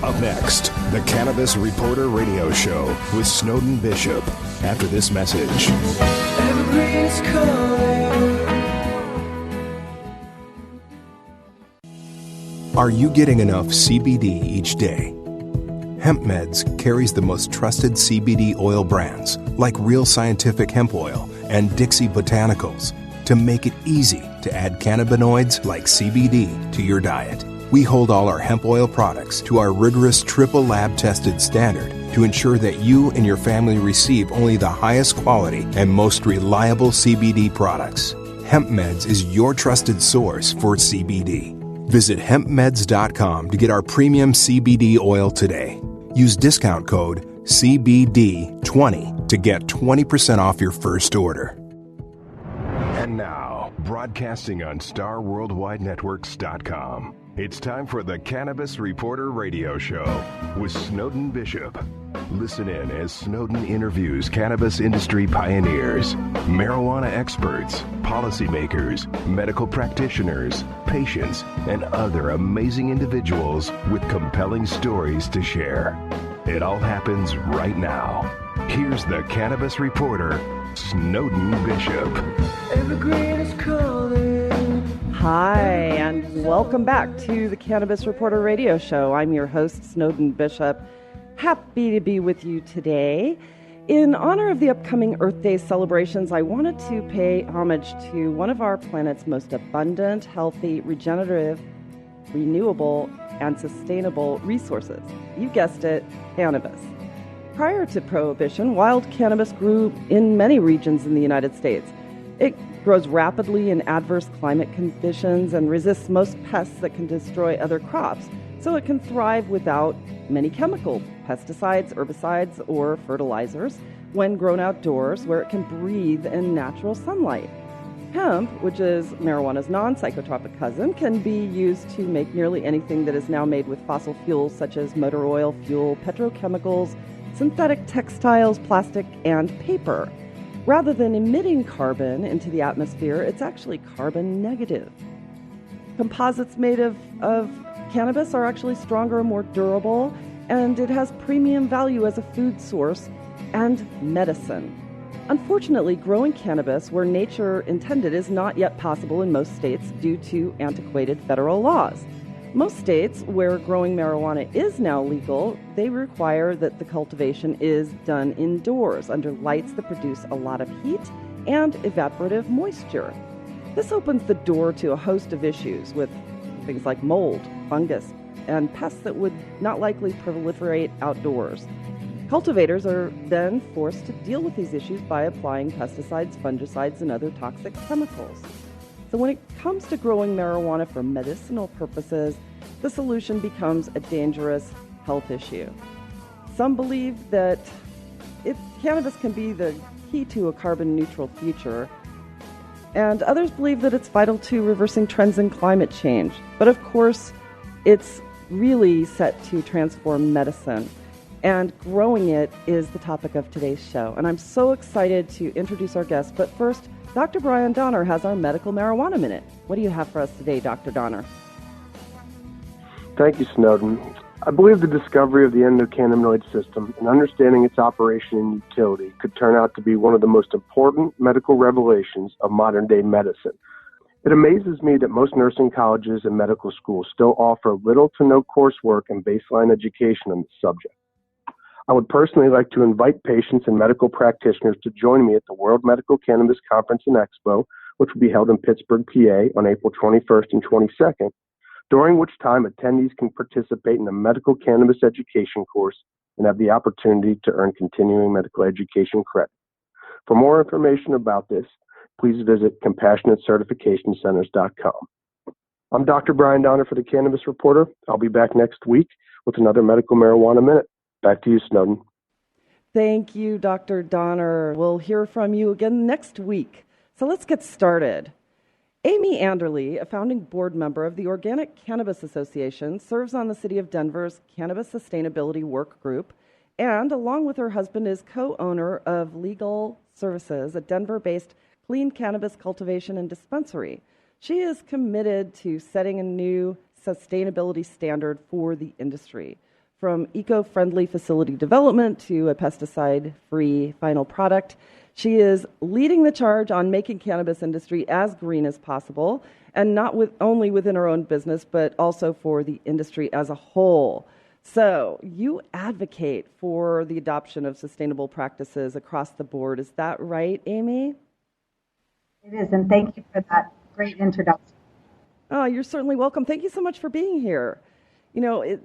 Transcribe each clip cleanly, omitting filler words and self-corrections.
Up next, the Cannabis Reporter Radio Show with Snowden Bishop. After this message. Evergreen's calling. Are you getting enough CBD each day? Hemp Meds carries the most trusted CBD oil brands like Real Scientific Hemp Oil and Dixie Botanicals to make it easy to add cannabinoids like CBD to your diet. We hold all our hemp oil products to our rigorous triple lab tested standard to ensure that you and your family receive only the highest quality and most reliable CBD products. Hemp Meds is your trusted source for CBD. Visit hempmeds.com to get our premium CBD oil today. Use discount code CBD20 to get 20% off your first order. And now, broadcasting on StarWorldWideNetworks.com. It's time for the Cannabis Reporter Radio Show with Snowden Bishop. Listen in as Snowden interviews cannabis industry pioneers, marijuana experts, policymakers, medical practitioners, patients, and other amazing individuals with compelling stories to share. It all happens right now. Here's the Cannabis Reporter, Snowden Bishop. Evergreen is calling. Hi, and welcome back to the Cannabis Reporter Radio Show. I'm your host, Snowden Bishop. Happy to be with you today. In honor of the upcoming Earth Day celebrations, I wanted to pay homage to one of our planet's most abundant, healthy, regenerative, renewable, and sustainable resources. You guessed it, cannabis. Prior to Prohibition, wild cannabis grew in many regions in the United States. It grows rapidly in adverse climate conditions and resists most pests that can destroy other crops, so it can thrive without many chemical pesticides, herbicides, or fertilizers when grown outdoors where it can breathe in natural sunlight. Hemp, which is marijuana's non-psychotropic cousin, can be used to make nearly anything that is now made with fossil fuels such as motor oil, fuel, petrochemicals, synthetic textiles, plastic, and paper. Rather than emitting carbon into the atmosphere, it's actually carbon negative. Composites made of cannabis are actually stronger and more durable, and it has premium value as a food source and medicine. Unfortunately, growing cannabis where nature intended is not yet possible in most states due to antiquated federal laws. Most states where growing marijuana is now legal, they require that the cultivation is done indoors under lights that produce a lot of heat and evaporative moisture. This opens the door to a host of issues with things like mold, fungus, and pests that would not likely proliferate outdoors. Cultivators are then forced to deal with these issues by applying pesticides, fungicides, and other toxic chemicals. So when it comes to growing marijuana for medicinal purposes, the solution becomes a dangerous health issue. Some believe that cannabis can be the key to a carbon-neutral future, and others believe that it's vital to reversing trends in climate change. But of course, it's really set to transform medicine, and growing it is the topic of today's show. And I'm so excited to introduce our guest, but first, Dr. Brian Donner has our Medical Marijuana Minute. What do you have for us today, Dr. Donner? Thank you, Snowden. I believe the discovery of the endocannabinoid system and understanding its operation and utility could turn out to be one of the most important medical revelations of modern-day medicine. It amazes me that most nursing colleges and medical schools still offer little to no coursework and baseline education on this subject. I would personally like to invite patients and medical practitioners to join me at the World Medical Cannabis Conference and Expo, which will be held in Pittsburgh, PA on April 21st and 22nd, during which time attendees can participate in a medical cannabis education course and have the opportunity to earn continuing medical education credit. For more information about this, please visit CompassionateCertificationCenters.com. I'm Dr. Brian Donner for the Cannabis Reporter. I'll be back next week with another Medical Marijuana Minute. Back to you, Snowden. Thank you, Dr. Donner. We'll hear from you again next week. So let's get started. Amy Andrle, a founding board member of the Organic Cannabis Association, serves on the City of Denver's Cannabis Sustainability Work Group, and along with her husband is co-owner of Legal Services, a Denver-based clean cannabis cultivation and dispensary. She is committed to setting a new sustainability standard for the industry. from eco-friendly facility development to a pesticide-free final product. She is leading the charge on making cannabis industry as green as possible, and not only within her own business, but also for the industry as a whole. So you advocate for the adoption of sustainable practices across the board. Is that right, Amy? It is, and thank you for that great introduction. Oh, you're certainly welcome. Thank you so much for being here. You know,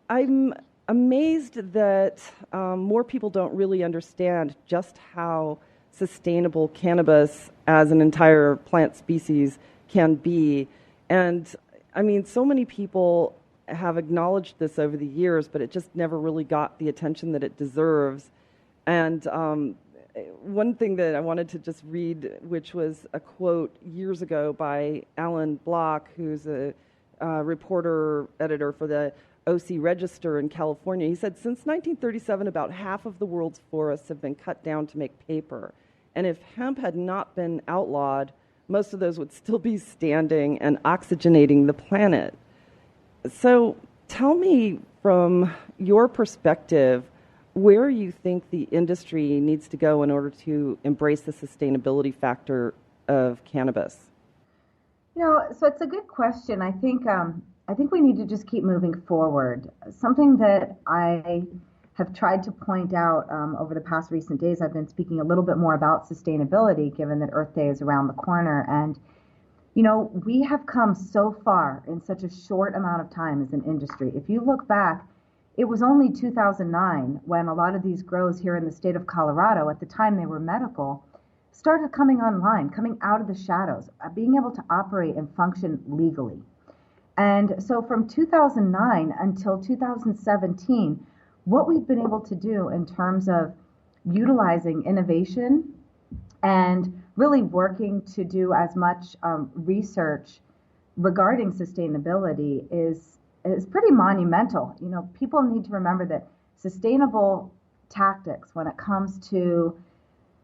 I'm amazed that more people don't really understand just how sustainable cannabis as an entire plant species can be. And I mean, so many people have acknowledged this over the years, but it just never really got the attention that it deserves. And one thing that I wanted to just read, which was a quote years ago by Alan Block, who's a reporter, editor for the OC Register in California. He said, since 1937, about half of the world's forests have been cut down to make paper. And if hemp had not been outlawed, most of those would still be standing and oxygenating the planet. So tell me, from your perspective, where you think the industry needs to go in order to embrace the sustainability factor of cannabis. You know, so it's a good question. I think we need to just keep moving forward. Something that I have tried to point out over the past recent days, I've been speaking a little bit more about sustainability, given that Earth Day is around the corner. And, you know, we have come so far in such a short amount of time as an industry. If you look back, it was only 2009 when a lot of these grows here in the state of Colorado, at the time they were medical, started coming online, coming out of the shadows, being able to operate and function legally. And so from 2009 until 2017, what we've been able to do in terms of utilizing innovation and really working to do as much research regarding sustainability is pretty monumental. You know, people need to remember that sustainable tactics when it comes to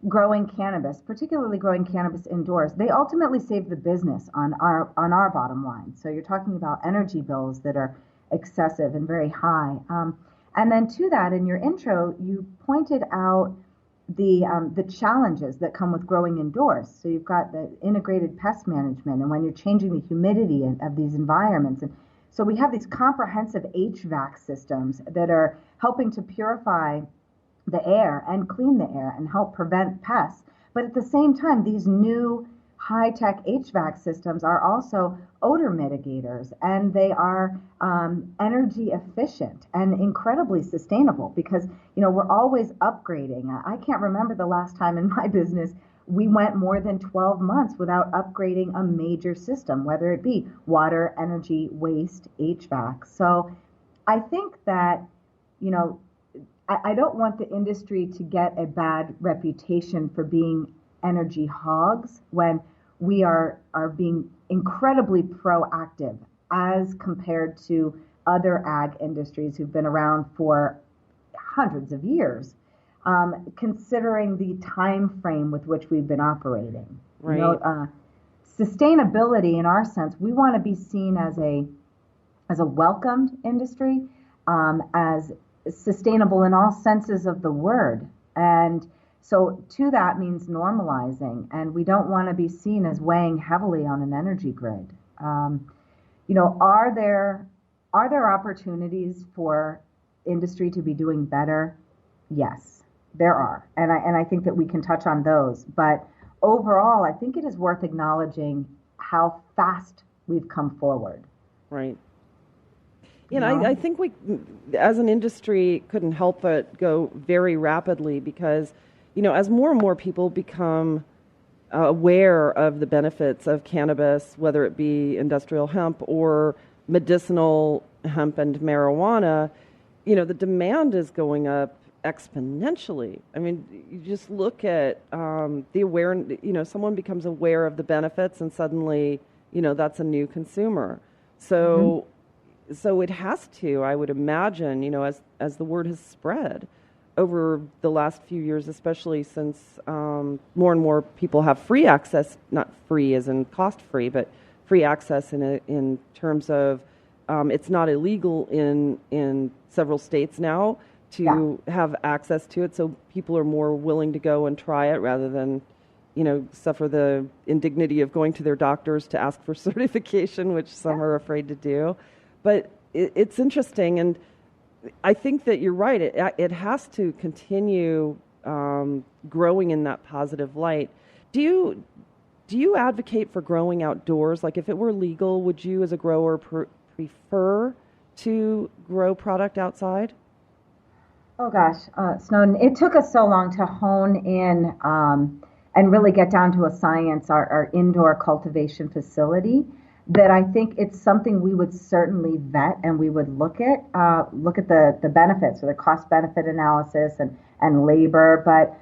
growing cannabis, particularly growing cannabis indoors, they ultimately save the business on our bottom line. So you're talking about energy bills that are excessive and very high. And then to that, in your intro, you pointed out the challenges that come with growing indoors. So you've got the integrated pest management, and when you're changing the humidity of these environments. And so we have these comprehensive HVAC systems that are helping to purify the air and clean the air and help prevent pests. But at the same time, these new high-tech HVAC systems are also odor mitigators, and they are energy efficient and incredibly sustainable because, you know, we're always upgrading. I can't remember the last time in my business we went more than 12 months without upgrading a major system, whether it be water, energy, waste, HVAC. So I think that, you know, I don't want the industry to get a bad reputation for being energy hogs when we are being incredibly proactive as compared to other ag industries who've been around for hundreds of years, considering the time frame with which we've been operating. Right. You know, sustainability, in our sense, we want to be seen as a welcomed industry, as sustainable in all senses of the word. And so to that means normalizing, and we don't want to be seen as weighing heavily on an energy grid. You know, are there opportunities for industry to be doing better? Yes, there are, and I think that we can touch on those. But overall, I think it is worth acknowledging how fast we've come forward. Right. You know, I think we, as an industry, couldn't help but go very rapidly because, you know, as more and more people become aware of the benefits of cannabis, whether it be industrial hemp or medicinal hemp and marijuana, you know, the demand is going up exponentially. I mean, you just look at the awareness, you know, someone becomes aware of the benefits and suddenly, you know, that's a new consumer. So, so it has to, I would imagine, you know, as the word has spread over the last few years, especially since more and more people have free access, not free as in cost free, but free access in terms of it's not illegal in several states now to have access to it, so people are more willing to go and try it rather than, suffer the indignity of going to their doctors to ask for certification, which some are afraid to do. But it's interesting, and I think that you're right. It has to continue growing in that positive light. Do you advocate for growing outdoors? Like, if it were legal, would you, as a grower, prefer to grow product outside? Oh gosh, Snowden, it took us so long to hone in and really get down to a science, our indoor cultivation facility, that I think it's something we would certainly vet, and we would look at the benefits or the cost benefit analysis and labor. But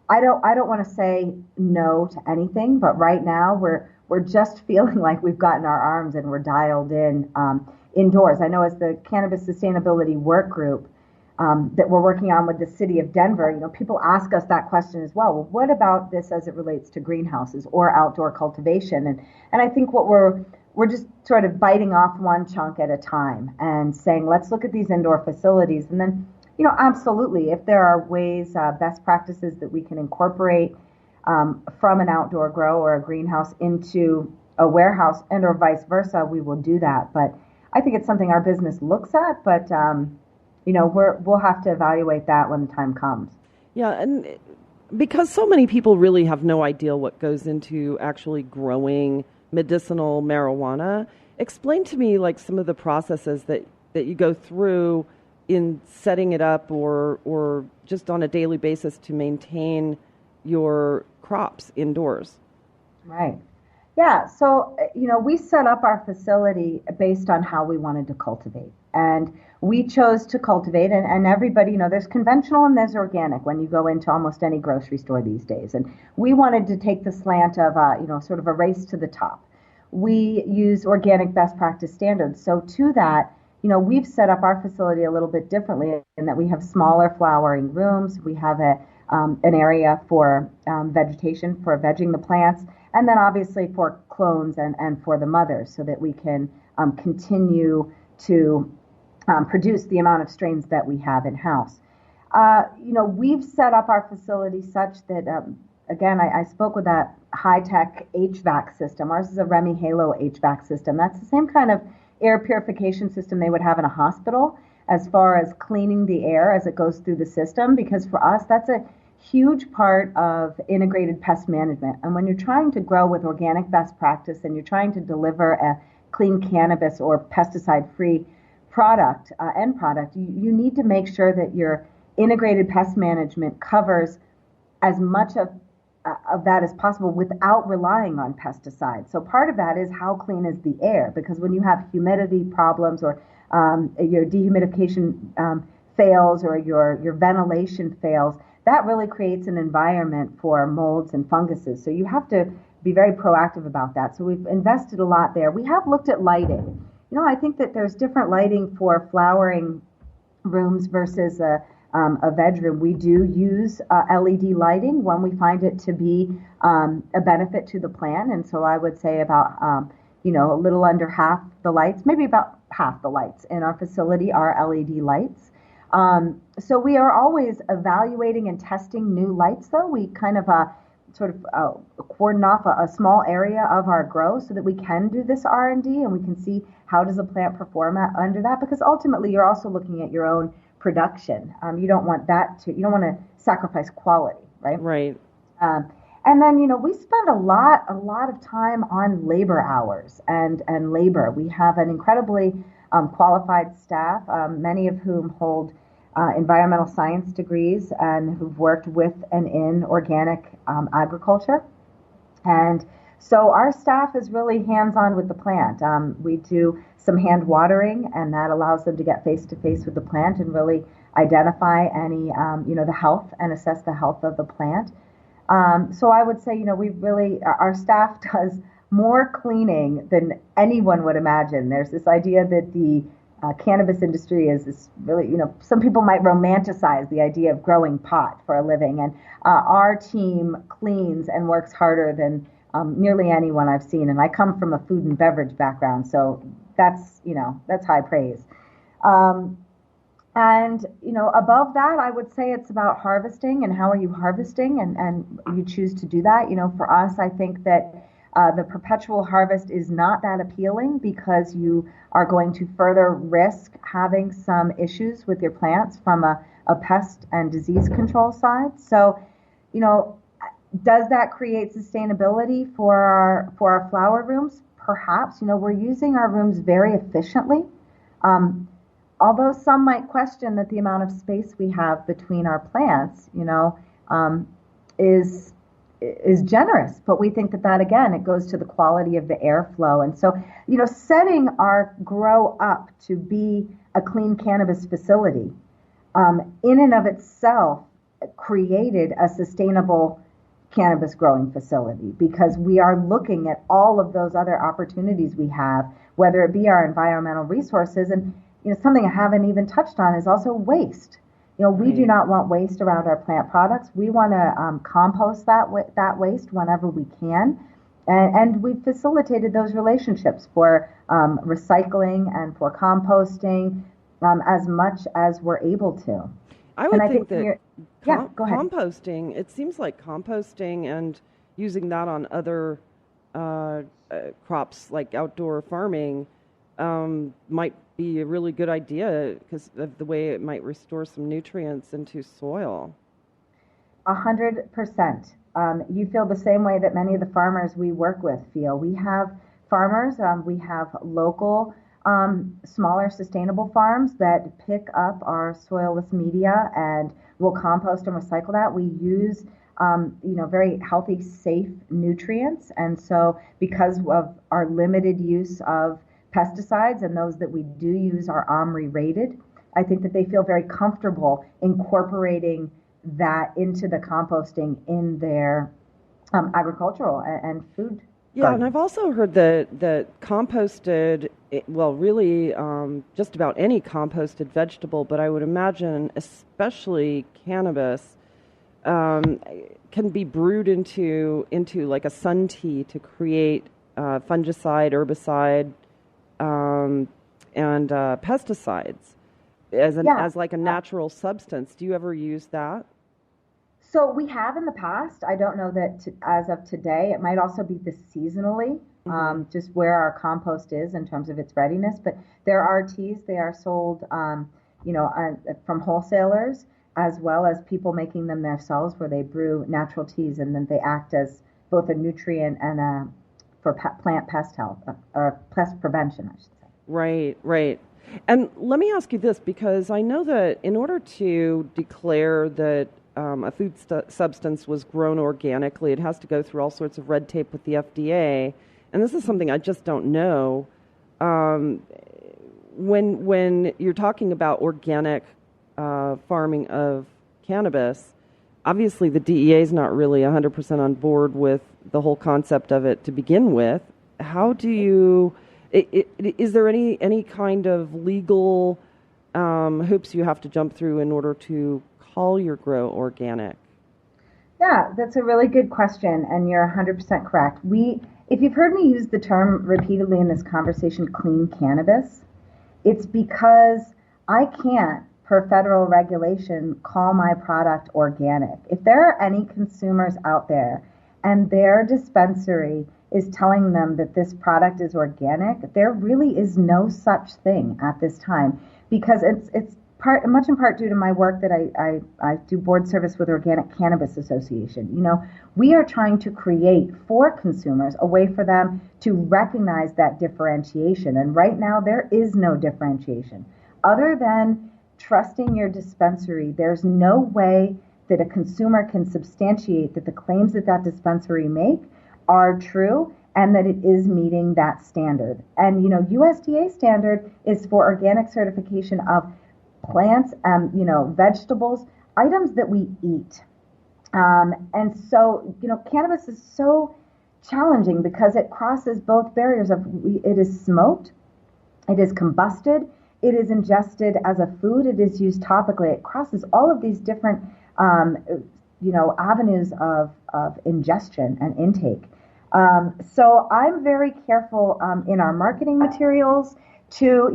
I don't want to say no to anything, but right now we're just feeling like we've gotten our arms and we're dialed in indoors. I know as the Cannabis Sustainability Work Group that we're working on with the city of Denver, people ask us that question as well. Well, what about this as it relates to greenhouses or outdoor cultivation? And I think what we're just sort of biting off one chunk at a time and saying, let's look at these indoor facilities. And then, absolutely, if there are ways, best practices that we can incorporate from an outdoor grow or a greenhouse into a warehouse and or vice versa, we will do that. But I think it's something our business looks at, but we'll have to evaluate that when the time comes. Yeah, and because so many people really have no idea what goes into actually growing medicinal marijuana, explain to me like some of the processes that you go through in setting it up or just on a daily basis to maintain your crops indoors. Right. Yeah. So, we set up our facility based on how we wanted to cultivate. And we chose to cultivate, and everybody, there's conventional and there's organic when you go into almost any grocery store these days. And we wanted to take the slant of, sort of a race to the top. We use organic best practice standards. So to that, we've set up our facility a little bit differently in that we have smaller flowering rooms. We have an area for vegetation, for vegging the plants, and then obviously for clones and for the mothers so that we can continue to produce the amount of strains that we have in-house. We've set up our facility such that, again, I spoke with that high-tech HVAC system. Ours is a Remy Halo HVAC system. That's the same kind of air purification system they would have in a hospital as far as cleaning the air as it goes through the system, because for us, that's a huge part of integrated pest management. And when you're trying to grow with organic best practice and you're trying to deliver a clean cannabis or pesticide-free end product, you need to make sure that your integrated pest management covers as much of that as possible without relying on pesticides. So part of that is how clean is the air, because when you have humidity problems or your dehumidification fails or your ventilation fails, that really creates an environment for molds and funguses. So you have to be very proactive about that. So we've invested a lot there. We have looked at lighting. I think that there's different lighting for flowering rooms versus a veg room. We do use LED lighting when we find it to be a benefit to the plant. And so I would say about, a little under half the lights, maybe about half the lights in our facility are LED lights. So we are always evaluating and testing new lights, though. We kind of cordon off a small area of our grow so that we can do this R&D and we can see how does a plant perform under that, because ultimately you're also looking at your own production. You don't want to sacrifice quality, right? Right. And then, we spend a lot of time on labor hours and labor. We have an incredibly qualified staff, many of whom hold environmental science degrees and who've worked with and in organic agriculture. And so our staff is really hands-on with the plant. We do some hand watering, and that allows them to get face-to-face with the plant and really identify any, the health and assess the health of the plant. So I would say, our staff does more cleaning than anyone would imagine. There's this idea that the cannabis industry is this really, some people might romanticize the idea of growing pot for a living. And our team cleans and works harder than nearly anyone I've seen. And I come from a food and beverage background, so that's high praise. And, above that, I would say it's about harvesting and how are you harvesting, and you choose to do that. For us, I think that the perpetual harvest is not that appealing because you are going to further risk having some issues with your plants from a pest and disease control side. So, does that create sustainability for our flower rooms? Perhaps. We're using our rooms very efficiently. Although some might question that the amount of space we have between our plants, is generous, but we think that again, it goes to the quality of the airflow. And so, setting our grow up to be a clean cannabis facility, in and of itself created a sustainable cannabis growing facility, because we are looking at all of those other opportunities we have, whether it be our environmental resources. And something I haven't even touched on is also waste. We do not want waste around our plant products. We want to compost that waste whenever we can. And we've facilitated those relationships for recycling and for composting as much as we're able to. I would think that go ahead. Composting, it seems like composting and using that on other crops like outdoor farming might be a really good idea because of the way it might restore some nutrients into soil. 100%. You feel the same way that many of the farmers we work with feel. We have farmers, we have local, smaller sustainable farms that pick up our soilless media and will compost and recycle that. We use very healthy, safe nutrients. And so because of our limited use of pesticides, and those that we do use are OMRI rated, I think that they feel very comfortable incorporating that into the composting in their agricultural and food. Yeah, garden. And I've also heard that composted, really just about any composted vegetable, but I would imagine especially cannabis, can be brewed into like a sun tea to create fungicide, herbicide, and pesticides as like a natural substance. Do you ever use that? So we have in the past. I don't know that as of today. It might also be seasonally, just where our compost is in terms of its readiness. But there are teas. They are sold, from wholesalers as well as people making them themselves, where they brew natural teas and then they act as both a nutrient and for plant pest health or pest prevention, I should say. Right. And let me ask you this, because I know that in order to declare that a food substance was grown organically, it has to go through all sorts of red tape with the FDA. And this is something I just don't know. When you're talking about organic farming of cannabis, obviously the DEA is not really 100% on board with the whole concept of it to begin with. How do you... is there any kind of legal hoops you have to jump through in order to call your grow organic? Yeah, that's a really good question, and you're 100% correct. If you've heard me use the term repeatedly in this conversation, clean cannabis, it's because I can't, per federal regulation, call my product organic. If there are any consumers out there and their dispensary is telling them that this product is organic, there really is no such thing at this time, because it's much in part due to my work that I do board service with Organic Cannabis Association. We are trying to create for consumers a way for them to recognize that differentiation. And right now there is no differentiation. Other than trusting your dispensary, there's no way that a consumer can substantiate that the claims that dispensary make are true and that it is meeting that standard. And, USDA standard is for organic certification of plants, vegetables, items that we eat. And so, cannabis is so challenging because it crosses both barriers of it is smoked, it is combusted, it is ingested as a food, it is used topically. It crosses all of these different, avenues of ingestion and intake. So I'm very careful in our marketing materials to,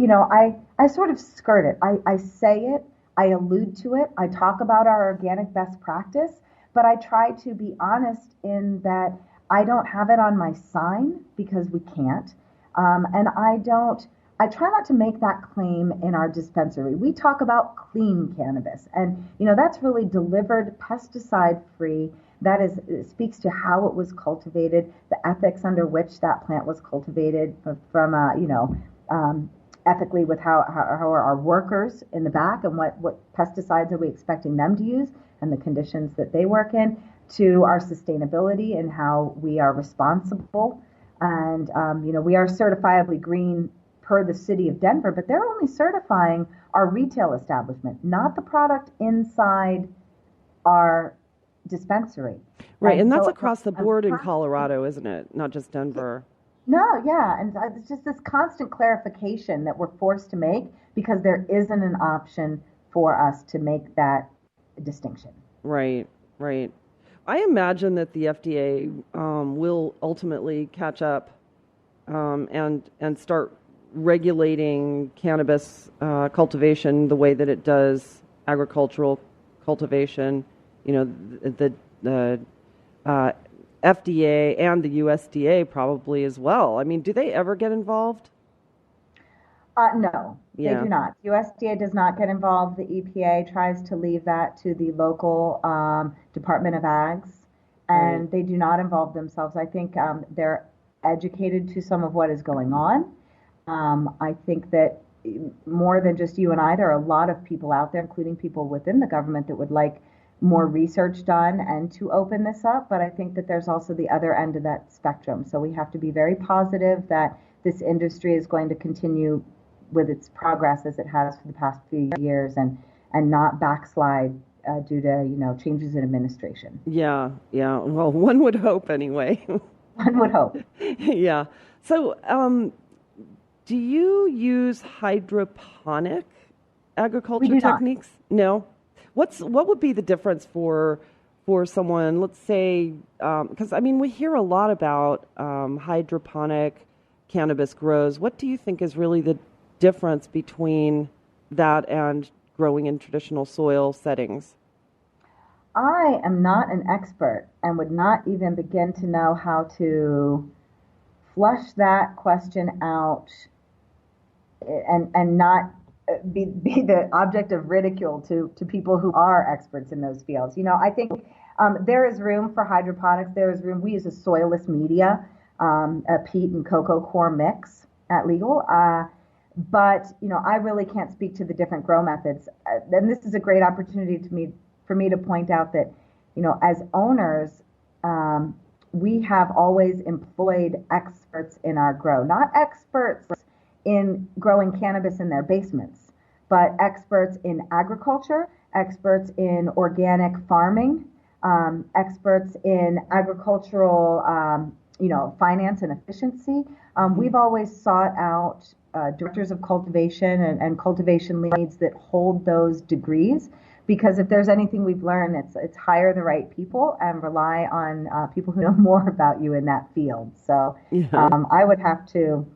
I sort of skirt it. I say it, I allude to it, I talk about our organic best practice, but I try to be honest in that I don't have it on my sign because we can't. And I try not to make that claim in our dispensary. We talk about clean cannabis, and that's really delivered pesticide-free. That it speaks to how it was cultivated, the ethics under which that plant was cultivated, from ethically with how are our workers in the back, and what pesticides are we expecting them to use, and the conditions that they work in, to our sustainability and how we are responsible. And we are certifiably green per the city of Denver, but they're only certifying our retail establishment, not the product inside our dispensary. Right, and that's across the board in Colorado, isn't it? Not just Denver. No, yeah, and it's just this constant clarification that we're forced to make because there isn't an option for us to make that distinction. Right. I imagine that the FDA will ultimately catch up and start regulating cannabis cultivation the way that it does agricultural cultivation. The FDA and the USDA probably as well. I mean, do they ever get involved? No, they do not. USDA does not get involved. The EPA tries to leave that to the local Department of Ags, and they do not involve themselves. I think they're educated to some of what is going on. I think that more than just you and I, there are a lot of people out there, including people within the government, that would like more research done and to open this up. But I think that there's also the other end of that spectrum. So we have to be very positive that this industry is going to continue with its progress as it has for the past few years, and not backslide due to changes in administration. Yeah. Well, one would hope anyway. One would hope. Yeah. So, do you use hydroponic agriculture techniques? No. What would be the difference for someone? Let's say, because we hear a lot about hydroponic cannabis grows. What do you think is really the difference between that and growing in traditional soil settings? I am not an expert and would not even begin to know how to flush that question out and not be the object of ridicule to people who are experts in those fields. I think there is room for hydroponics. There is room. We use a soilless media, a peat and cocoa core mix at Legal. But I really can't speak to the different grow methods. And this is a great opportunity for me to point out that, as owners, we have always employed experts in our grow, not experts in growing cannabis in their basements, but experts in agriculture, experts in organic farming, experts in agricultural, finance and efficiency. We've always sought out directors of cultivation and cultivation leads that hold those degrees, because if there's anything we've learned, it's hire the right people and rely on people who know more about you in that field. So I would have to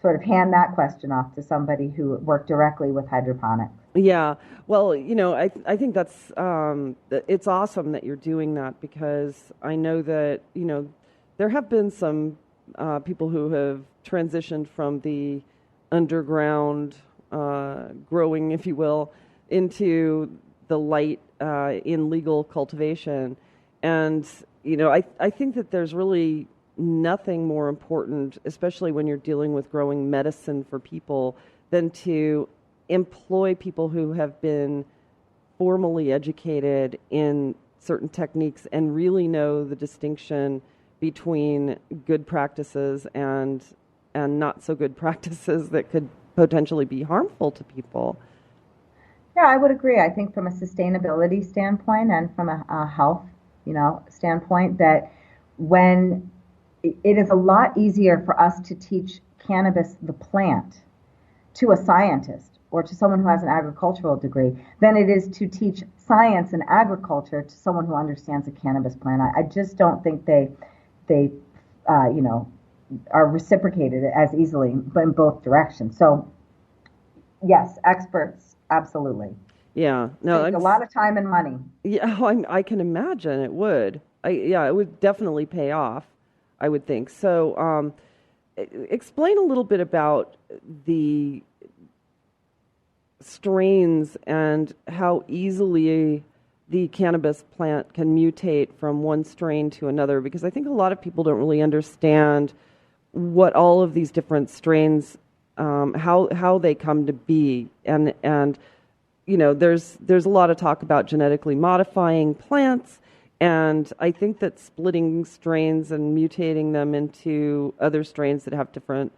sort of hand that question off to somebody who worked directly with hydroponics. Yeah, well, I think that's it's awesome that you're doing that, because I know that there have been some people who have transitioned from the underground growing, if you will, into the light in legal cultivation. And, I think that there's really nothing more important, especially when you're dealing with growing medicine for people, than to employ people who have been formally educated in certain techniques and really know the distinction between good practices and not so good practices that could potentially be harmful to people. Yeah, I would agree. I think from a sustainability standpoint and from a health, standpoint, that when it is a lot easier for us to teach cannabis, the plant, to a scientist or to someone who has an agricultural degree than it is to teach science and agriculture to someone who understands a cannabis plant. I just don't think they are reciprocated as easily, but in both directions. So, yes, experts, absolutely. Yeah, no, Take a lot of time and money. Yeah, I can imagine it would. It would definitely pay off, I would think. So, explain a little bit about the strains and how easily the cannabis plant can mutate from one strain to another, because I think a lot of people don't really understand what all of these different strains, how they come to be, and there's a lot of talk about genetically modifying plants, and I think that splitting strains and mutating them into other strains that have different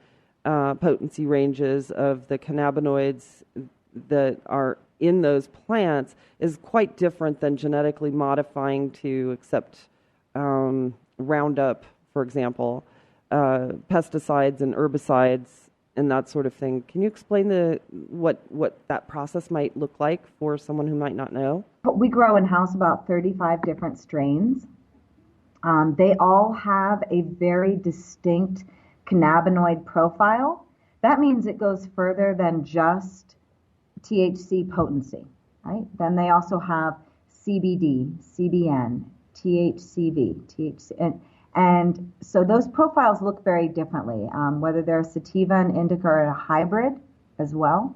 potency ranges of the cannabinoids that are in those plants is quite different than genetically modifying to accept Roundup, for example, pesticides and herbicides and that sort of thing. Can you explain what that process might look like for someone who might not know? We grow in-house about 35 different strains. They all have a very distinct cannabinoid profile. That means it goes further than just THC potency, right? Then they also have CBD, CBN, THCV, THC, and so those profiles look very differently, whether they're sativa and indica or a hybrid as well.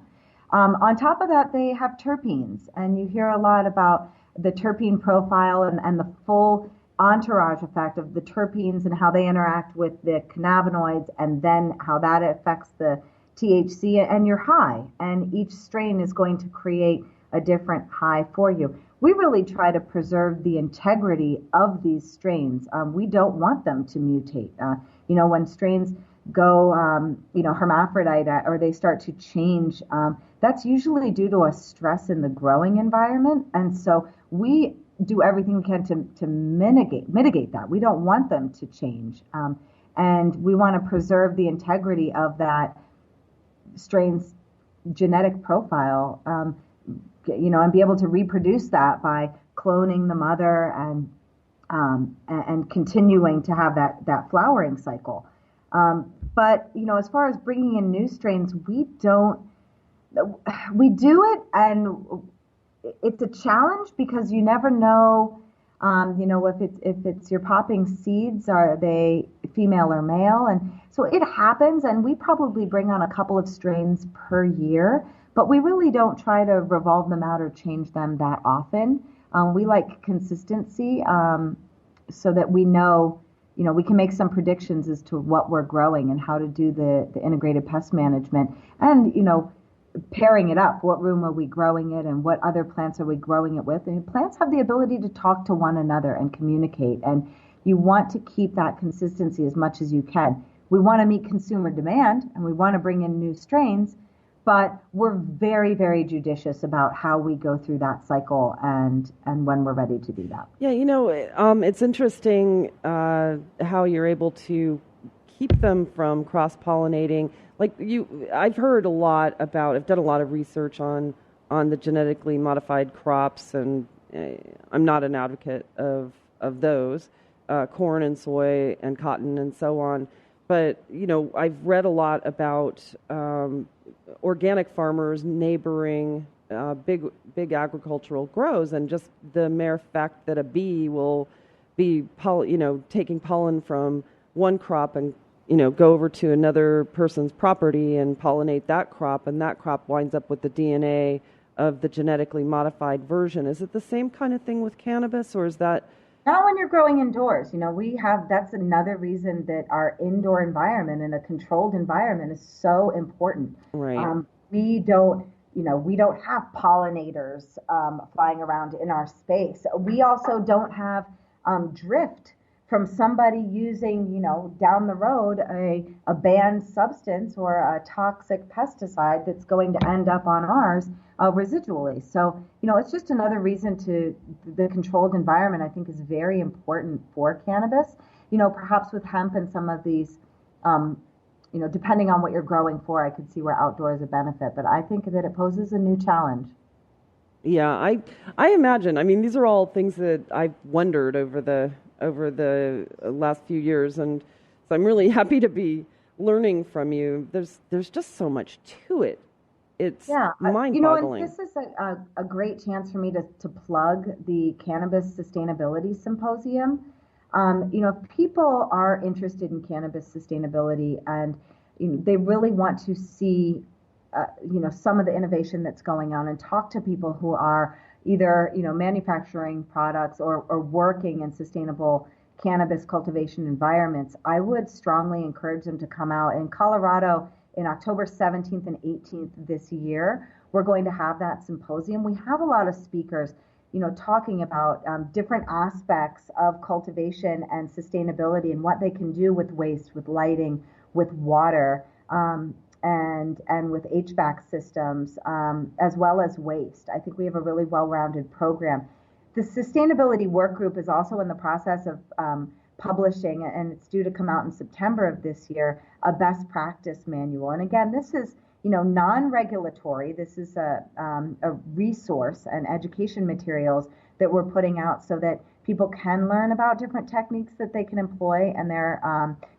On top of that, they have terpenes, and you hear a lot about the terpene profile and the full entourage effect of the terpenes and how they interact with the cannabinoids, and then how that affects the THC and your high. And each strain is going to create a different high for you. We really try to preserve the integrity of these strains. We don't want them to mutate. When strains go, hermaphrodite or they start to change, that's usually due to a stress in the growing environment. And so we do everything we can to mitigate that. We don't want them to change. And we want to preserve the integrity of that strain's genetic profile, and be able to reproduce that by cloning the mother and continuing to have that flowering cycle. But as far as bringing in new strains, we do it, and it's a challenge because you never know, if it's you're popping seeds, are they female or male? And so it happens, and we probably bring on a couple of strains per year, but we really don't try to revolve them out or change them that often. We like consistency, so that we know, we can make some predictions as to what we're growing and how to do the integrated pest management, and, pairing it up. What room are we growing it, and what other plants are we growing it with? And plants have the ability to talk to one another and communicate, and you want to keep that consistency as much as you can. We want to meet consumer demand, and we want to bring in new strains, but we're very, very judicious about how we go through that cycle and when we're ready to do that. Yeah, it's interesting how you're able to keep them from cross-pollinating. I've heard a lot about, I've done a lot of research on the genetically modified crops, and I'm not an advocate of those, corn and soy and cotton and so on. But, I've read a lot about organic farmers neighboring big agricultural grows, and just the mere fact that a bee will be taking pollen from one crop and go over to another person's property and pollinate that crop, and that crop winds up with the DNA of the genetically modified version. Is it the same kind of thing with cannabis, or is that... Not when you're growing indoors. That's another reason that our indoor environment and a controlled environment is so important. Right. We don't have pollinators flying around in our space. We also don't have drift from somebody using, down the road a banned substance or a toxic pesticide that's going to end up on ours residually. So, it's just another reason the controlled environment, I think, is very important for cannabis. Perhaps with hemp and some of these, depending on what you're growing for, I could see where outdoor is a benefit, but I think that it poses a new challenge. Yeah, I imagine. I mean, these are all things that I've wondered over the last few years, and So I'm really happy to be learning from you. There's just so much to it. It's mind-boggling. And this is a great chance for me to plug the Cannabis Sustainability Symposium. If people are interested in cannabis sustainability and they really want to see, some of the innovation that's going on and talk to people who are either, manufacturing products or working in sustainable cannabis cultivation environments, I would strongly encourage them to come out. In Colorado, in October 17th and 18th this year, we're going to have that symposium. We have a lot of speakers, talking about different aspects of cultivation and sustainability and what they can do with waste, with lighting, with water, and with HVAC systems, as well as waste. I think we have a really well-rounded program. The Sustainability Work Group is also in the process of publishing, and it's due to come out in September of this year, a best practice manual. And again, this is non-regulatory. This is a resource and education materials that we're putting out so that people can learn about different techniques that they can employ. And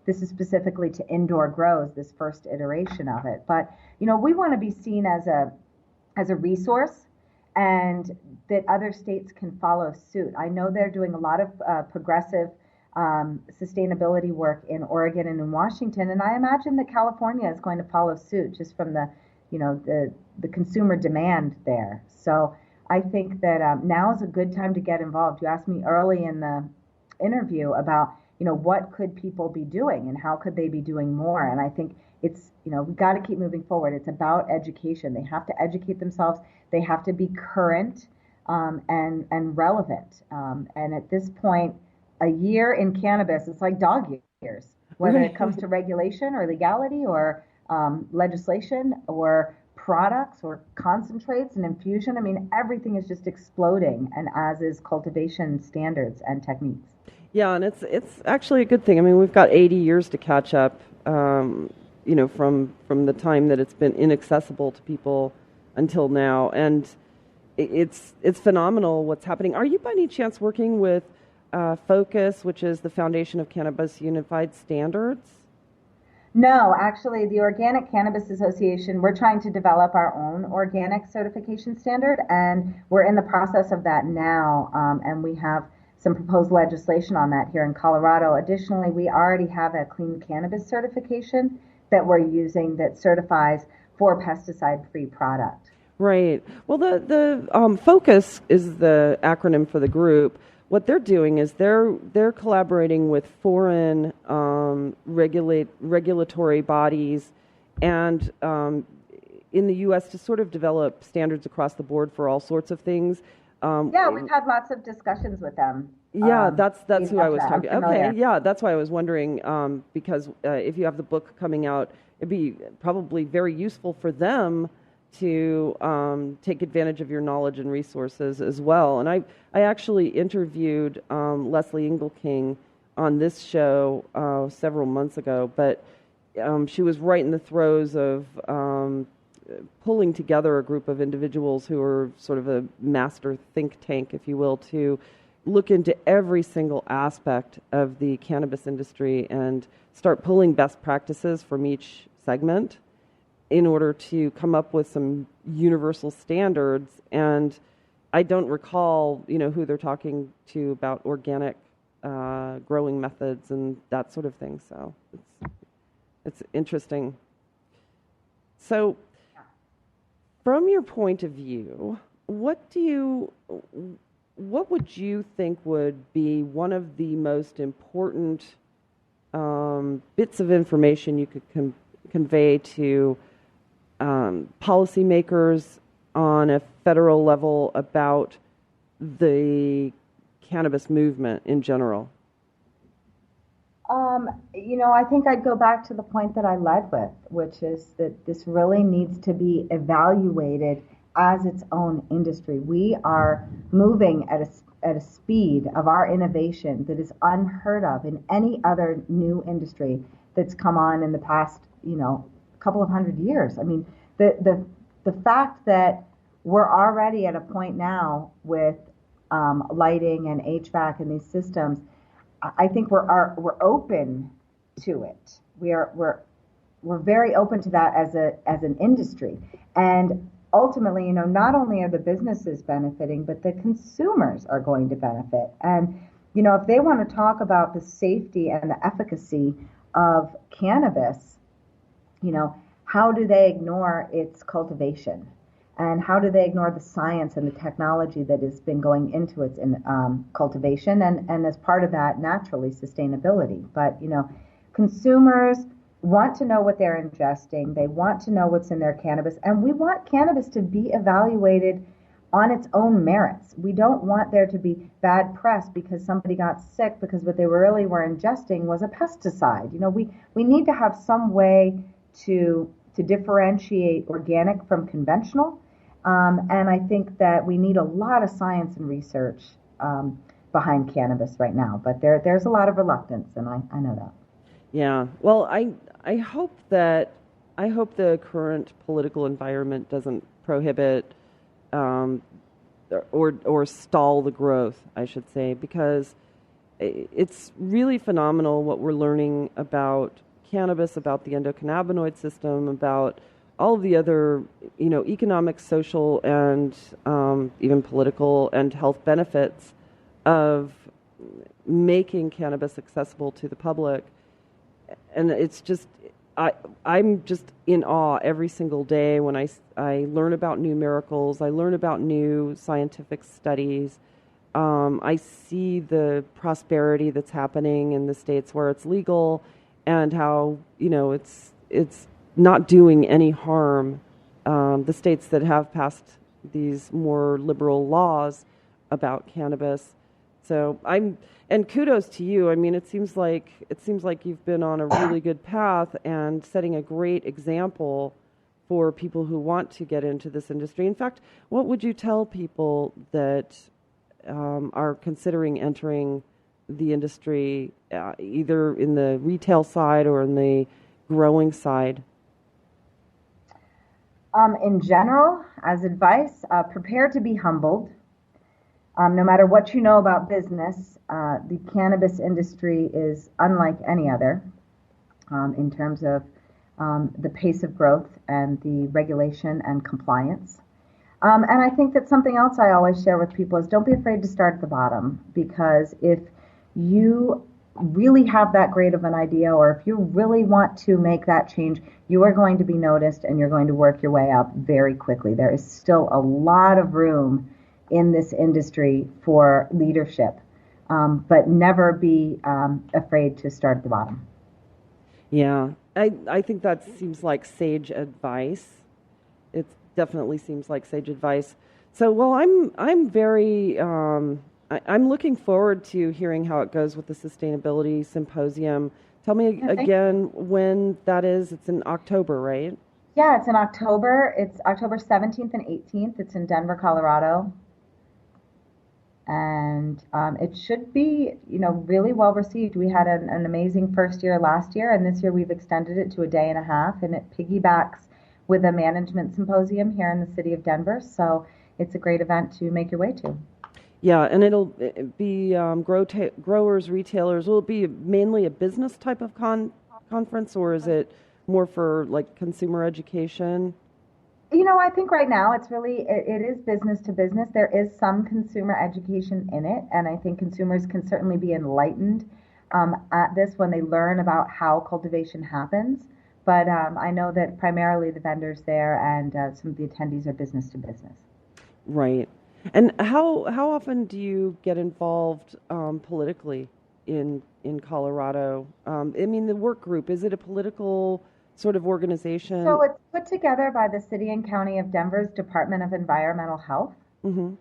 this is specifically to indoor grows, this first iteration of it. But we want to be seen as a resource, and that other states can follow suit. I know they're doing a lot of progressive sustainability work in Oregon and in Washington, and I imagine that California is going to follow suit just from the consumer demand there. So I think that now is a good time to get involved. You asked me early in the interview about what could people be doing and how could they be doing more, and I think it's we've got to keep moving forward. It's about education. They have to educate themselves. They have to be current and relevant. And at this point, a year in cannabis, it's like dog years, whether it comes to regulation or legality or legislation or products or concentrates and infusion. I mean, everything is just exploding, and as is cultivation standards and techniques. Yeah, and it's actually a good thing. I mean, we've got 80 years to catch up, from the time that it's been inaccessible to people until now, and it's phenomenal what's happening. Are you by any chance working with FOCUS, which is the Foundation of Cannabis Unified Standards? No, actually, the Organic Cannabis Association, we're trying to develop our own organic certification standard, and we're in the process of that now, and we have some proposed legislation on that here in Colorado. Additionally, we already have a clean cannabis certification that we're using that certifies for pesticide-free product. Right. Well, the FOCUS is the acronym for the group. What they're doing is they're collaborating with foreign regulatory bodies and in the U.S. to sort of develop standards across the board for all sorts of things. We've had lots of discussions with them. Yeah, that's who I was talking. Okay, yeah, that's why I was wondering because if you have the book coming out, it'd be probably very useful for them to take advantage of your knowledge and resources as well. And I actually interviewed Leslie Engelking on this show several months ago, but she was right in the throes of pulling together a group of individuals who are sort of a master think tank, if you will, to look into every single aspect of the cannabis industry and start pulling best practices from each segment in order to come up with some universal standards. And I don't recall, who they're talking to about organic growing methods and that sort of thing. So it's interesting. So from your point of view, what would you think would be one of the most important bits of information you could convey to policymakers on a federal level about the cannabis movement in general? I think I'd go back to the point that I led with, which is that this really needs to be evaluated as its own industry. We are moving at a speed of our innovation that is unheard of in any other new industry that's come on in the past, couple of hundred years. I mean, the fact that we're already at a point now with lighting and HVAC and these systems, I think we're open to it. We're very open to that as an industry. And ultimately, not only are the businesses benefiting, but the consumers are going to benefit. And, if they want to talk about the safety and the efficacy of cannabis, how do they ignore its cultivation? And how do they ignore the science and the technology that has been going into its cultivation? And as part of that, naturally, sustainability. But, consumers want to know what they're ingesting. They want to know what's in their cannabis. And we want cannabis to be evaluated on its own merits. We don't want there to be bad press because somebody got sick because what they really were ingesting was a pesticide. We need to have some way to differentiate organic from conventional. And I think that we need a lot of science and research behind cannabis right now. But there's a lot of reluctance, and I know that. Yeah. Well, I hope the current political environment doesn't prohibit or stall the growth, I should say, because it's really phenomenal what we're learning about cannabis, about the endocannabinoid system, about all of the other, economic, social, and even political and health benefits of making cannabis accessible to the public. And it's just, I'm just in awe every single day when I learn about new miracles, I learn about new scientific studies. I see the prosperity that's happening in the states where it's legal and how, it's not doing any harm. The states that have passed these more liberal laws about cannabis. So and kudos to you. I mean, it seems like you've been on a really good path and setting a great example for people who want to get into this industry. In fact, what would you tell people that are considering entering the industry, either in the retail side or in the growing side? In general, as advice, prepare to be humbled. No matter what you know about business, the cannabis industry is unlike any other in terms of the pace of growth and the regulation and compliance. And I think that something else I always share with people is don't be afraid to start at the bottom, because if you really have that great of an idea, or if you really want to make that change, you are going to be noticed and you're going to work your way up very quickly. There is still a lot of room in this industry for leadership, but never be afraid to start at the bottom. Yeah, I think that seems like sage advice. It definitely seems like sage advice. So, well, I'm very I'm looking forward to hearing how it goes with the Sustainability Symposium. Tell me again when that is. It's in October, right? Yeah, it's in October. It's October 17th and 18th. It's in Denver, Colorado. And it should be, really well received. We had an amazing first year last year, and this year we've extended it to a day and a half, and it piggybacks with a management symposium here in the city of Denver. So it's a great event to make your way to. Yeah, and it'll be growers, retailers. Will it be mainly a business type of conference, or is it more for like consumer education? I think right now it's really, it is business to business. There is some consumer education in it, and I think consumers can certainly be enlightened at this when they learn about how cultivation happens. But I know that primarily the vendors there and some of the attendees are business to business. Right. And how often do you get involved politically in Colorado? I mean, the work group, is it a political sort of organization? So it's put together by the City and County of Denver's Department of Environmental Health. Mm-hmm.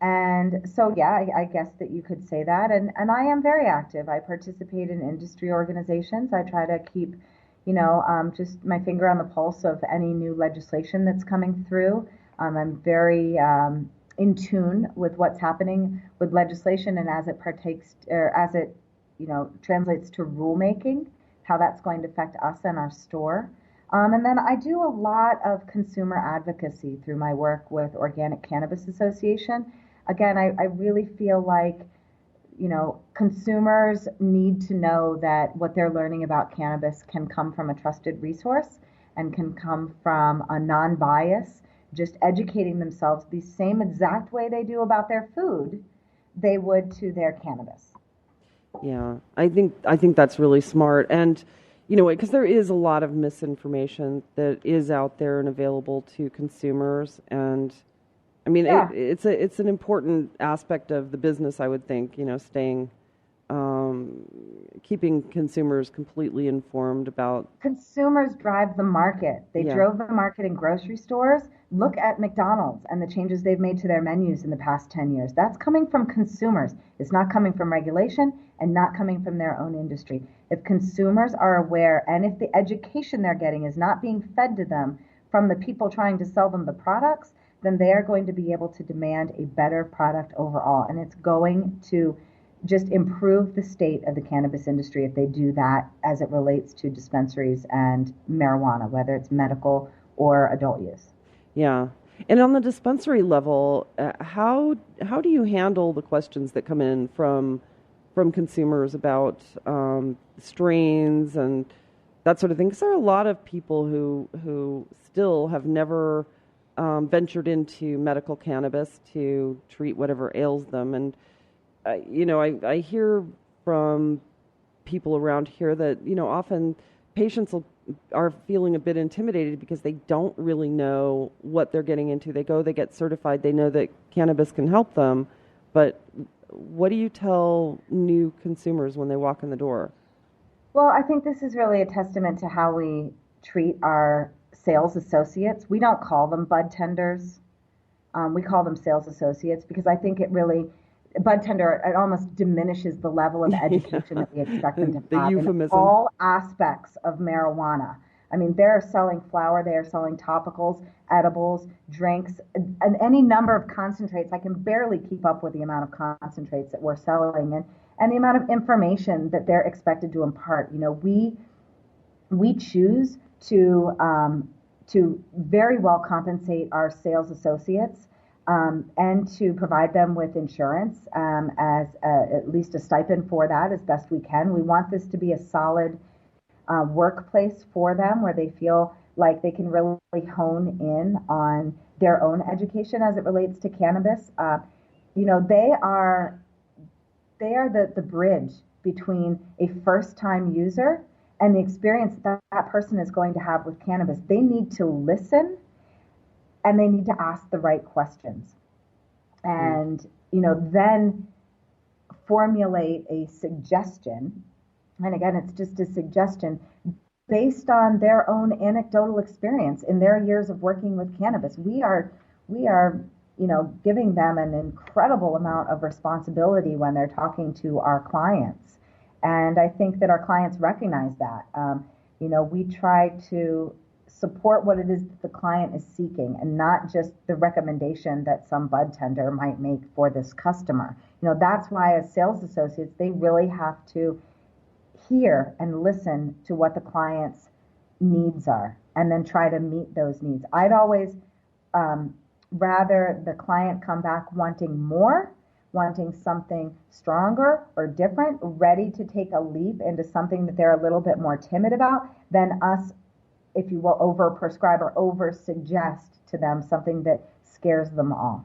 And so, yeah, I guess that you could say that. And I am very active. I participate in industry organizations. I try to keep, just my finger on the pulse of any new legislation that's coming through. I'm very in tune with what's happening with legislation and as it partakes, or as it, translates to rulemaking, how that's going to affect us and our store. And then I do a lot of consumer advocacy through my work with Organic Cannabis Association. Again, I really feel like, consumers need to know that what they're learning about cannabis can come from a trusted resource and can come from a non-bias, just educating themselves the same exact way they do about their food, they would to their cannabis. Yeah, I think that's really smart. And, because there is a lot of misinformation that is out there and available to consumers. And, I mean, Yeah. it's an important aspect of the business, I would think, staying, keeping consumers completely informed about. Consumers drive the market. They Yeah. drove the market in grocery stores. Look at McDonald's and the changes they've made to their menus in the past 10 years. That's coming from consumers. It's not coming from regulation and not coming from their own industry. If consumers are aware and if the education they're getting is not being fed to them from the people trying to sell them the products, then they are going to be able to demand a better product overall. And it's going to just improve the state of the cannabis industry if they do that as it relates to dispensaries and marijuana, whether it's medical or adult use. Yeah. And on the dispensary level, how do you handle the questions that come in from consumers about strains and that sort of thing? Because there are a lot of people who still have never ventured into medical cannabis to treat whatever ails them. And, I hear from people around here that, often patients are feeling a bit intimidated because they don't really know what they're getting into. They get certified, they know that cannabis can help them, but what do you tell new consumers when they walk in the door? Well, I think this is really a testament to how we treat our sales associates. We don't call them bud tenders. We call them sales associates because I think bud tender, it almost diminishes the level of education that we expect them to have in all aspects of marijuana. I mean, they're selling flower, they are selling topicals, edibles, drinks, and any number of concentrates. I can barely keep up with the amount of concentrates that we're selling and the amount of information that they're expected to impart. We choose to very well compensate our sales associates and to provide them with insurance as at least a stipend for that as best we can. We want this to be a solid workplace for them where they feel like they can really hone in on their own education as it relates to cannabis. They are the bridge between a first-time user and the experience that person is going to have with cannabis. They need to listen and they need to ask the right questions. And, then formulate a suggestion. And again, it's just a suggestion based on their own anecdotal experience in their years of working with cannabis. We are, giving them an incredible amount of responsibility when they're talking to our clients. And I think that our clients recognize that. We try to support what it is that the client is seeking and not just the recommendation that some bud tender might make for this customer. That's why as sales associates, they really have to hear and listen to what the client's needs are and then try to meet those needs. I'd always rather the client come back wanting more, wanting something stronger or different, ready to take a leap into something that they're a little bit more timid about, than us, if you will, over-prescribe or over-suggest to them something that scares them off.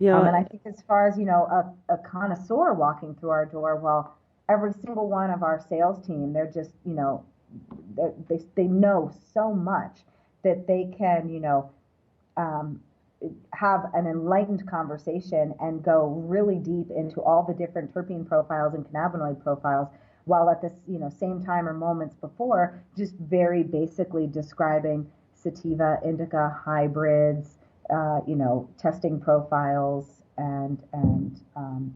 Yeah. And I think as far as, a connoisseur walking through our door, well, every single one of our sales team, they're just, they know so much that they can, have an enlightened conversation and go really deep into all the different terpene profiles and cannabinoid profiles, while at the same time or moments before just very basically describing sativa, indica, hybrids, testing profiles and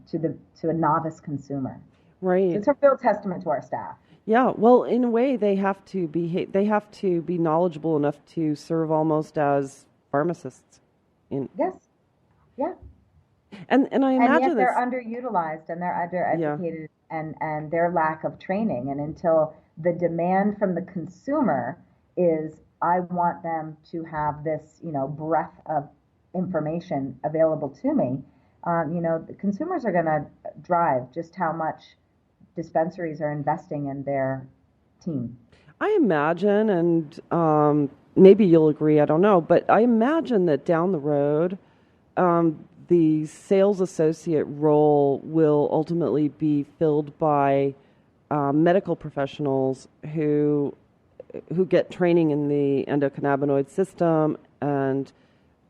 to a novice consumer. Right. It's a real testament to our staff. Yeah, well, in a way, they have to be knowledgeable enough to serve almost as pharmacists. Yes. Yeah. And I imagine and yet they're underutilized and they're undereducated, and their lack of training. And until the demand from the consumer is, I want them to have this, breadth of information available to me, The consumers are going to drive just how much dispensaries are investing in their team. I imagine, and maybe you'll agree, I don't know, but I imagine that down the road, the sales associate role will ultimately be filled by medical professionals who get training in the endocannabinoid system. And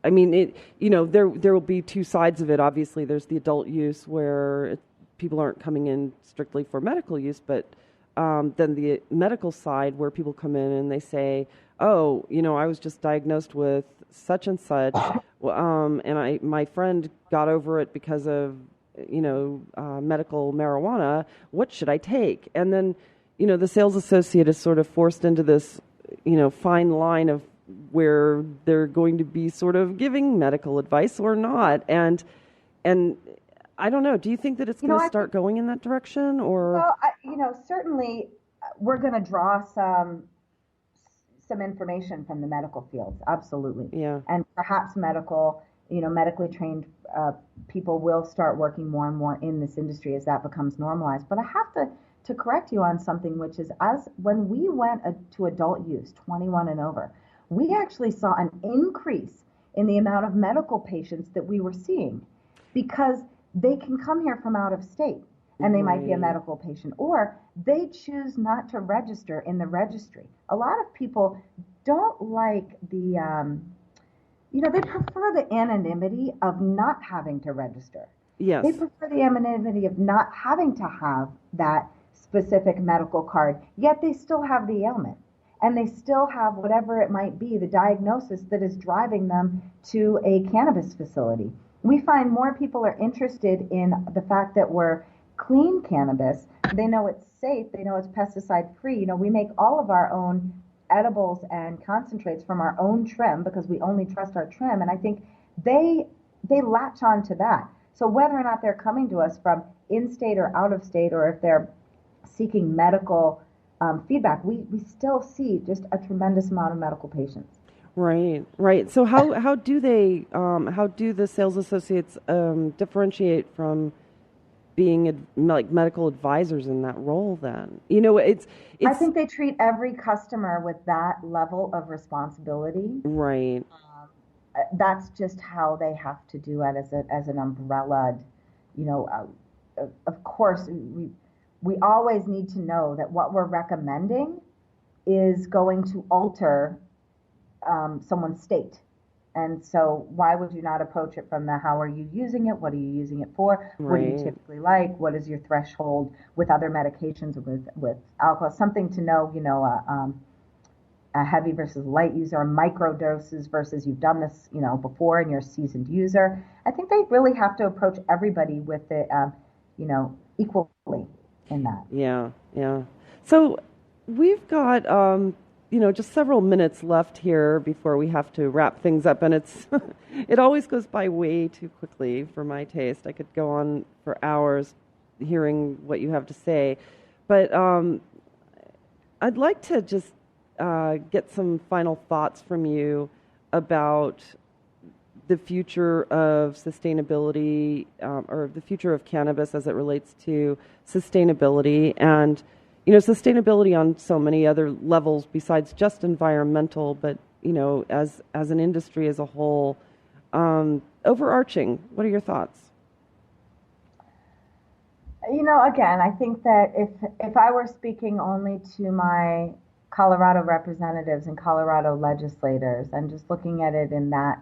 I mean, there will be two sides of it. Obviously, there's the adult use where people aren't coming in strictly for medical use, but then the medical side where people come in and they say, oh, I was just diagnosed with such and such, and my friend got over it because of, medical marijuana. What should I take? And then, the sales associate is sort of forced into this, fine line of where they're going to be sort of giving medical advice or not. And I don't know. Do you think that it's going to start going in that direction, or? Well, certainly we're going to draw some information from the medical fields. Absolutely. Yeah. And perhaps medically trained people will start working more and more in this industry as that becomes normalized. But I have to correct you on something, which is when we went to adult use, 21 and over, we actually saw an increase in the amount of medical patients that we were seeing, because they can come here from out of state and they might be a medical patient, or they choose not to register in the registry. A lot of people don't like they prefer the anonymity of not having to register. Yes. They prefer the anonymity of not having to have that specific medical card, yet they still have the ailment. And they still have whatever it might be, the diagnosis that is driving them to a cannabis facility. We find more people are interested in the fact that we're clean cannabis. They know it's safe. They know it's pesticide-free. We make all of our own edibles and concentrates from our own trim because we only trust our trim. And I think they latch on to that. So whether or not they're coming to us from in-state or out-of-state, or if they're seeking medical feedback, we still see just a tremendous amount of medical patients. Right. So how do the sales associates differentiate from being like medical advisors in that role? Then it's. I think they treat every customer with that level of responsibility. Right. That's just how they have to do it as an umbrella. Of course, we always need to know that what we're recommending is going to alter someone's state. And so why would you not approach it from the how are you using it? What are you using it for? Right. What do you typically like? What is your threshold with other medications, with alcohol? Something to know, a heavy versus light user, micro doses versus you've done this, before and you're a seasoned user. I think they really have to approach everybody with it, equally in that. Yeah. So we've got, just several minutes left here before we have to wrap things up, and it always goes by way too quickly for my taste. I could go on for hours hearing what you have to say, but I'd like to just get some final thoughts from you about the future of sustainability, or the future of cannabis as it relates to sustainability, and sustainability on so many other levels besides just environmental, but as an industry as a whole. Overarching, what are your thoughts? Again, I think that if I were speaking only to my Colorado representatives and Colorado legislators and just looking at it in that,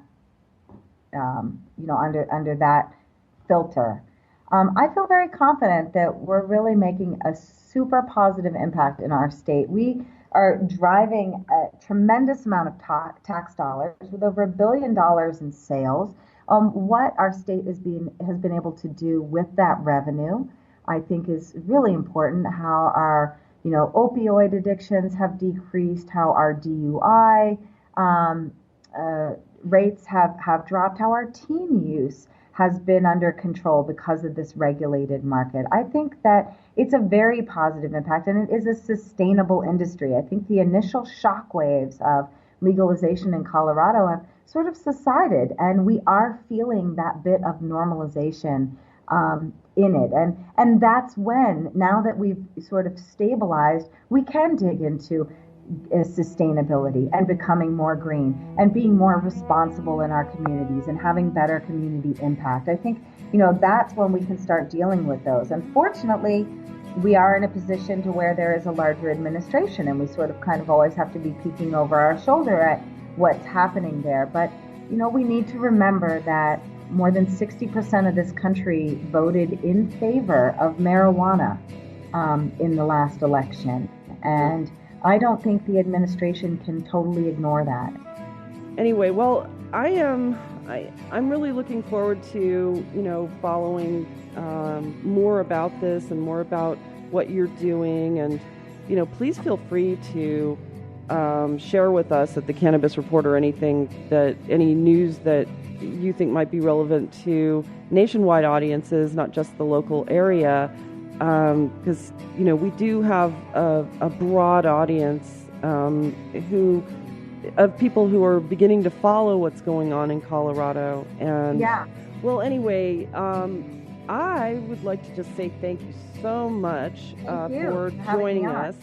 under that filter, I feel very confident that we're really making a super positive impact in our state. We are driving a tremendous amount of tax dollars with over $1 billion in sales. What our state has been able to do with that revenue, I think, is really important. How our opioid addictions have decreased, how our DUI rates have dropped, how our teen use has been under control because of this regulated market. I think that it's a very positive impact, and it is a sustainable industry. I think the initial shockwaves of legalization in Colorado have sort of subsided, and we are feeling that bit of normalization in it. And that's when, now that we've sort of stabilized, we can dig into sustainability and becoming more green and being more responsible in our communities and having better community impact. I think, that's when we can start dealing with those. Unfortunately, we are in a position to where there is a larger administration, and we sort of kind of always have to be peeking over our shoulder at what's happening there. But, we need to remember that more than 60% of this country voted in favor of marijuana in the last election. And I don't think the administration can totally ignore that. Anyway, well, I'm really looking forward to, following more about this and more about what you're doing. And, please feel free to share with us at the Cannabis Reporter any news that you think might be relevant to nationwide audiences, not just the local area, because we do have a broad audience of people who are beginning to follow what's going on in Colorado. And well, anyway, I would like to just say thank you so much for joining us.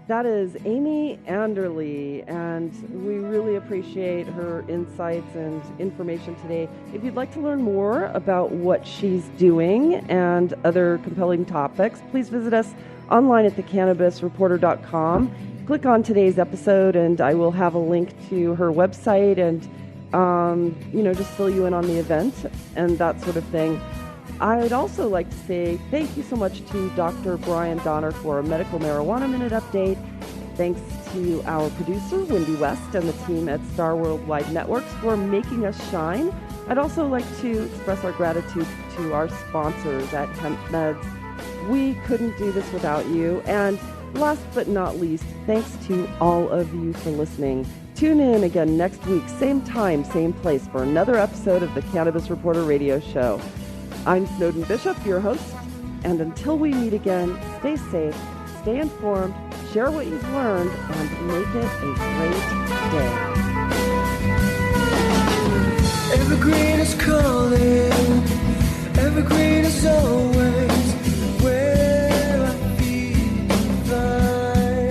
That is Amy Andrle, and we really appreciate her insights and information today. If you'd like to learn more about what she's doing and other compelling topics, please visit us online at thecannabisreporter.com. Click on today's episode, and I will have a link to her website and, just fill you in on the event and that sort of thing. I'd also like to say thank you so much to Dr. Brian Donner for a Medical Marijuana Minute update. Thanks to our producer, Wendy West, and the team at Star Worldwide Networks for making us shine. I'd also like to express our gratitude to our sponsors at Hemp Meds. We couldn't do this without you. And last but not least, thanks to all of you for listening. Tune in again next week, same time, same place, for another episode of the Cannabis Reporter Radio Show. I'm Snowden Bishop, your host, and until we meet again, stay safe, stay informed, share what you've learned, and make it a great day. Evergreen is calling, evergreen is always where I feel fine.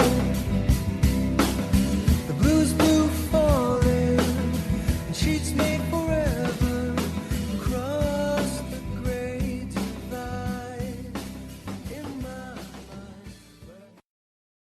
The blues blue falling, and sheets made